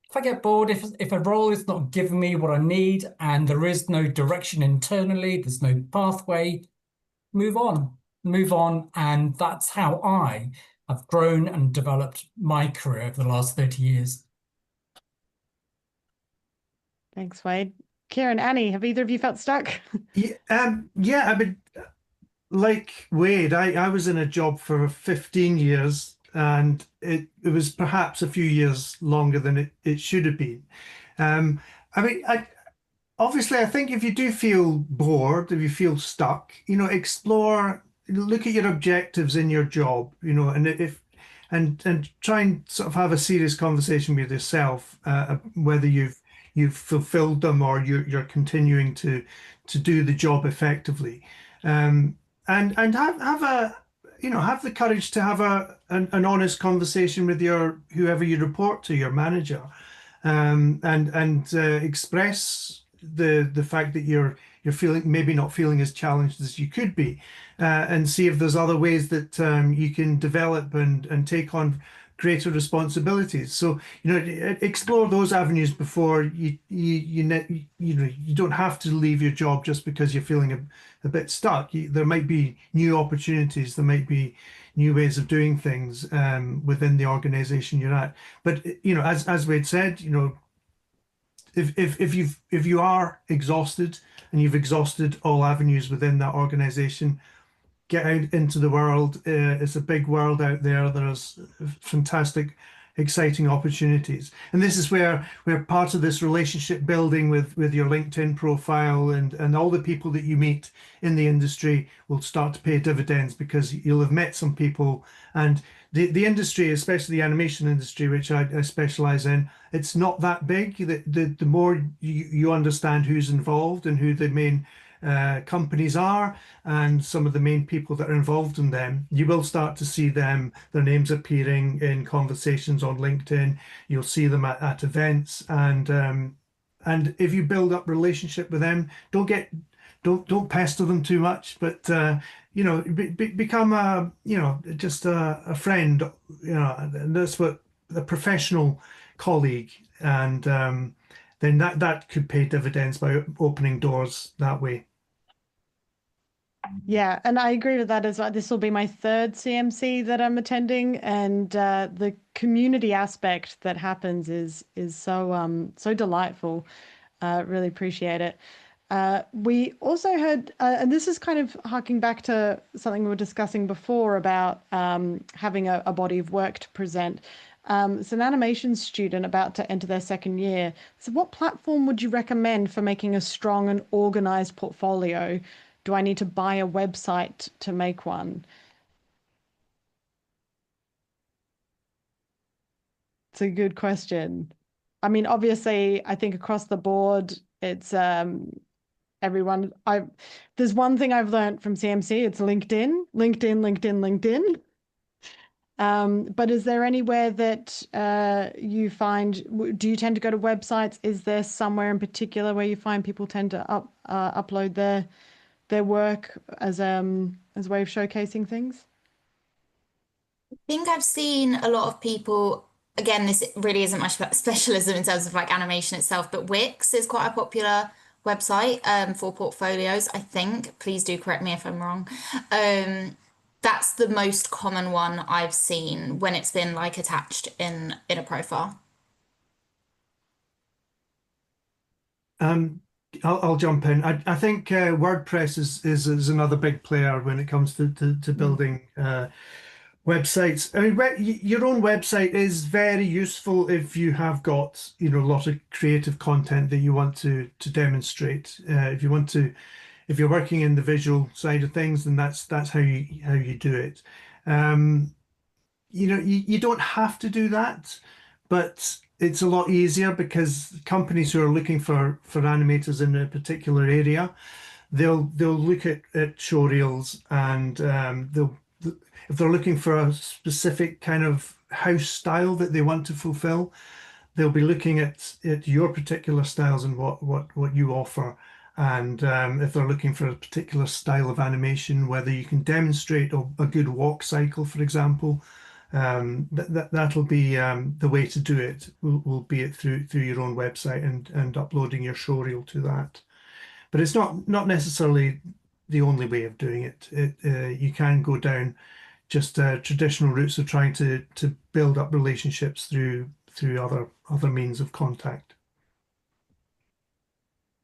if I get bored, if a role is not giving me what I need and there is no direction internally, there's no pathway, move on. And that's how I have grown and developed my career over the last 30 years. Thanks, Wade. Kieran, Annie, have either of you felt stuck? Yeah, I mean, like Wade, I was in a job for 15 years, and it was perhaps a few years longer than it should have been. I mean, obviously, I think if you do feel bored, if you feel stuck, explore, look at your objectives in your job, and if and try and sort of have a serious conversation with yourself, whether you've fulfilled them, or you're continuing to do the job effectively. And have the courage to have an honest conversation with your whoever you report to, your manager, and express the fact that you're feeling, maybe not feeling as challenged as you could be, and see if there's other ways that you can develop and take on greater responsibilities. So explore those avenues before you don't have to leave your job just because you're feeling a bit stuck. There might be new opportunities, there might be new ways of doing things within the organization you're at. But as Wade said, if you are exhausted and you've exhausted all avenues within that organization, get out into the world. It's a big world out there. There's fantastic, exciting opportunities, and this is where part of this relationship building with your LinkedIn profile and all the people that you meet in the industry will start to pay dividends, because you'll have met some people. And the industry, especially the animation industry, which I specialize in, it's not that big. The more you understand who's involved and who the main companies are, and some of the main people that are involved in them, you will start to see their names appearing in conversations on LinkedIn. You'll see them at events, and if you build up relationship with them, don't pester them too much, but become just a friend, and that's what a professional colleague, and then that could pay dividends by opening doors that way. Yeah, and I agree with that as well. This will be my third CMC that I'm attending, and the community aspect that happens is so delightful. Really appreciate it. We also heard, and this is kind of harking back to something we were discussing before about having a body of work to present. It's an animation student about to enter their second year. So what platform would you recommend for making a strong and organized portfolio? Do I need to buy a website to make one? It's a good question. I mean, obviously, I think across the board, it's everyone. There's one thing I've learned from CMC, it's LinkedIn, LinkedIn, LinkedIn, LinkedIn. But is there anywhere that you find, do you tend to go to websites? Is there somewhere in particular where you find people tend to upload their work as a way of showcasing things? I think I've seen a lot of people, again, this really isn't my specialism in terms of like animation itself, but Wix is quite a popular website for portfolios, I think. Please do correct me if I'm wrong. That's the most common one I've seen when it's been like attached in a profile. I'll jump in. I think WordPress is another big player when it comes to building websites. I mean, your own website is very useful if you have got, a lot of creative content that you want to demonstrate. If you're working in the visual side of things, then that's how you do it. You don't have to do that, but it's a lot easier because companies who are looking for animators in a particular area, they'll look at show reels, and if they're looking for a specific kind of house style that they want to fulfill, they'll be looking at your particular styles and what you offer. And if they're looking for a particular style of animation, whether you can demonstrate a good walk cycle, for example, that'll be the way to do it. Will be it through your own website and uploading your show reel to that. But it's not necessarily the only way of doing it. You can go down just traditional routes of trying to build up relationships through other means of contact.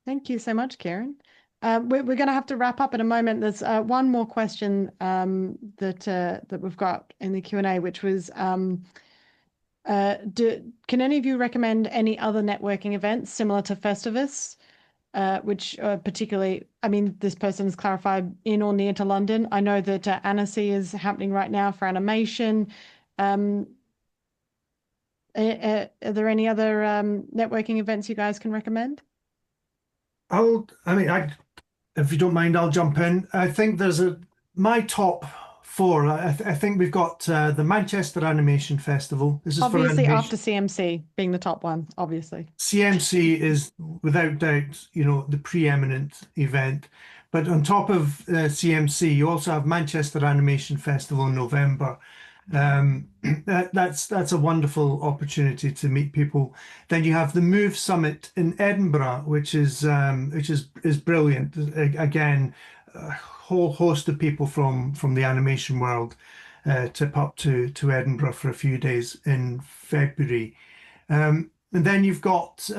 Thank you so much, Kieran. We're going to have to wrap up in a moment. There's one more question that we've got in the Q&A, which was, can any of you recommend any other networking events similar to Festivus, which particularly, I mean, this person has clarified in or near to London. I know that Annecy is happening right now for animation. Are there any other networking events you guys can recommend? If you don't mind, I'll jump in. I think there's my top four. I think we've got the Manchester Animation Festival. This is obviously for after CMC being the top one, obviously. CMC is without doubt, the preeminent event. But on top of CMC, you also have Manchester Animation Festival in November. That's a wonderful opportunity to meet people. Then you have the Move Summit in Edinburgh, which is brilliant. Again, a whole host of people from the animation world tip up to Edinburgh for a few days in February. And then you've got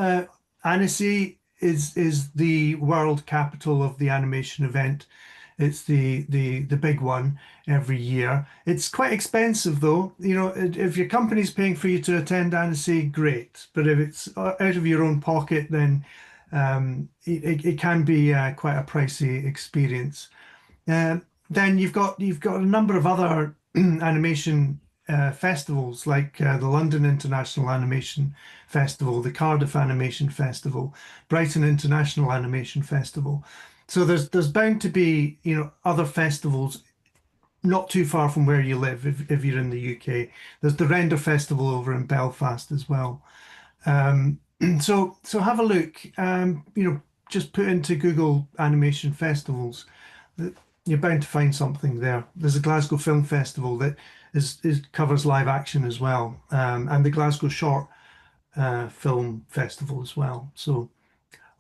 Annecy is the world capital of the animation event. It's the big one every year. It's quite expensive though. If your company's paying for you to attend Annecy, great. But if it's out of your own pocket, then it can be quite a pricey experience. Then you've got a number of other animation festivals like the London International Animation Festival, the Cardiff Animation Festival, Brighton International Animation Festival. So there's bound to be other festivals not too far from where you live if you're in the UK. There's the Render Festival over in Belfast as well. So have a look. Just put into Google animation festivals. You're bound to find something there. There's a Glasgow Film Festival that covers live action as well, and the Glasgow Short Film Festival as well. So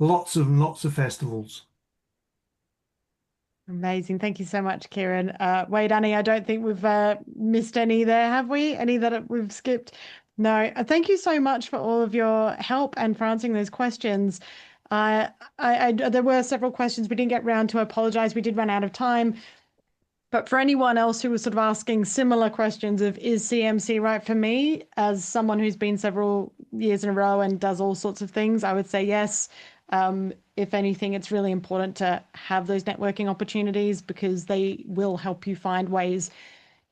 lots of festivals. Amazing. Thank you so much, Kieran. Wade, Annie, I don't think we've missed any there, have we? Any that we've skipped? No. Thank you so much for all of your help and for answering those questions. There were several questions we didn't get round to. I apologize. We did run out of time. But for anyone else who was sort of asking similar questions of, is CMC right for me? As someone who's been several years in a row and does all sorts of things, I would say yes. If anything, it's really important to have those networking opportunities because they will help you find ways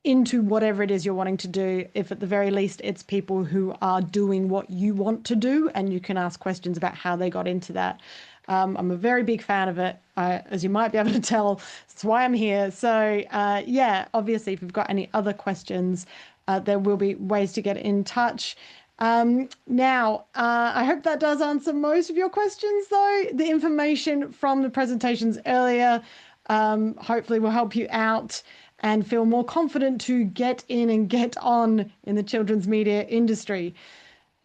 into whatever it is you're wanting to do. If at the very least it's people who are doing what you want to do and you can ask questions about how they got into that. I'm a very big fan of it, as you might be able to tell. That's why I'm here. So yeah, obviously, if you've got any other questions, there will be ways to get in touch. Now, I hope that does answer most of your questions, though. The information from the presentations earlier hopefully will help you out and feel more confident to get in and get on in the children's media industry.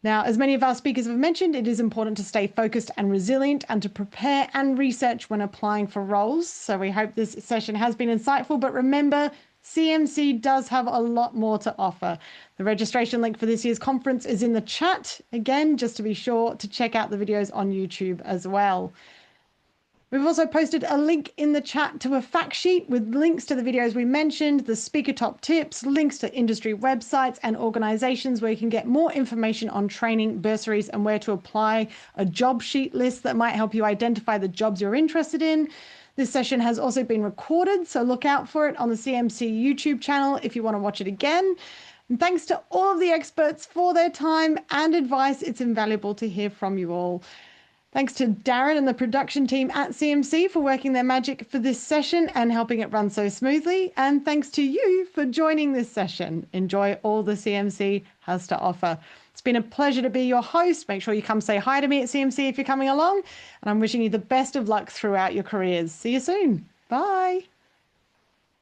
Now, as many of our speakers have mentioned, it is important to stay focused and resilient and to prepare and research when applying for roles. So we hope this session has been insightful, but remember, CMC does have a lot more to offer. The registration link for this year's conference is in the chat. Again, just to be sure to check out the videos on YouTube as well. We've also posted a link in the chat to a fact sheet with links to the videos we mentioned, the speaker top tips, links to industry websites and organizations where you can get more information on training, bursaries, and where to apply, a job sheet list that might help you identify the jobs you're interested in. This session has also been recorded, so look out for it on the CMC YouTube channel if you want to watch it again. And thanks to all of the experts for their time and advice. It's invaluable to hear from you all. Thanks to Darren and the production team at CMC for working their magic for this session and helping it run so smoothly. And thanks to you for joining this session. Enjoy all the CMC has to offer. It's been a pleasure to be your host. Make sure you come say hi to me at CMC if you're coming along. And I'm wishing you the best of luck throughout your careers. See you soon. Bye.